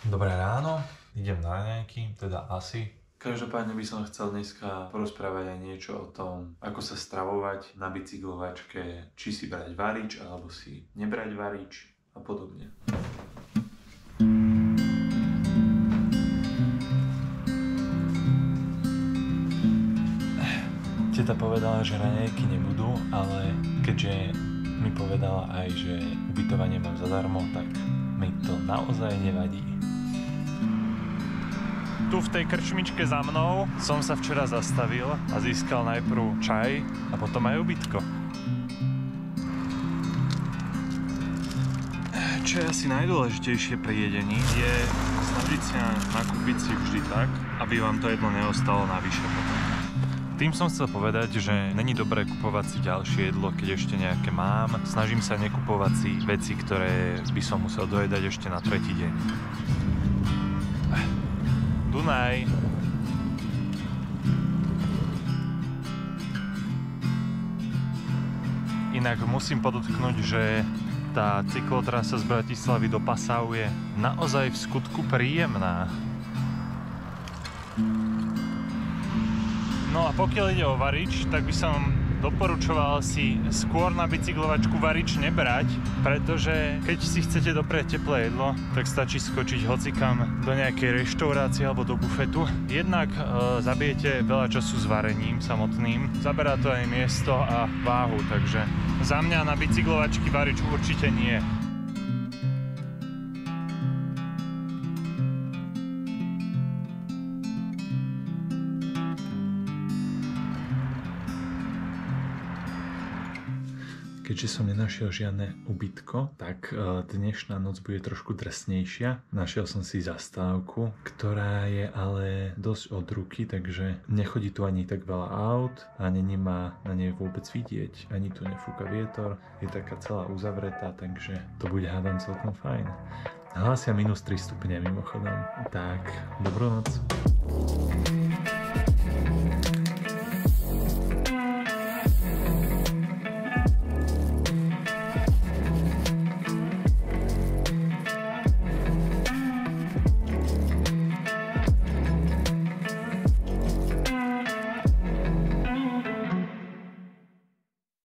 Dobré ráno, idem na raňajky, teda asi. Každopádne by som chcel dneska porozprávať aj niečo o tom, ako sa stravovať na bicyklovačke, či si brať varič, alebo si nebrať varič a podobne. Teta povedala, že raňajky nebudú, ale keďže mi povedala aj, že ubytovanie mám zadarmo, tak mi to naozaj nevadí. Tu v tej krčmičke za mnou som sa včera zastavil a získal najprv čaj a potom aj ubytko. Čo je asi najdôležitejšie pri jedení, je snažiť sa nakúpiť si vždy tak, aby vám to jedlo neostalo navyše potom. Tým som chcel povedať, že není dobré kupovať si ďalšie jedlo, keď ešte nejaké mám. Snažím sa nekupovať si veci, ktoré by som musel dojedať ešte na tretí deň. Dunaj. Inak musím podotknúť, že tá cyklotrasa z Bratislavy do Passau je naozaj v skutku príjemná. No a pokiaľ ide o varič, tak by som doporučoval si skôr na bicyklovačku varič nebrať, pretože keď si chcete doprieť teplé jedlo, tak stačí skočiť hocikam do nejakej reštaurácie alebo do bufetu. Jednak zabijete veľa času s varením samotným, zaberá to aj miesto a váhu, takže za mňa na bicyklovačky varič určite nie. Keďže som nenašiel žiadne ubytko, tak dnešná noc bude trošku drsnejšia. Našiel som si zastávku, ktorá je ale dosť od ruky, takže nechodí tu ani tak veľa aut a není ma na nej vôbec vidieť. Ani tu nefúka vietor, je taká celá uzavretá, takže to bude hádam celkom fajn. Hlásia -3 stupne mimochodom. Tak, dobrú noc.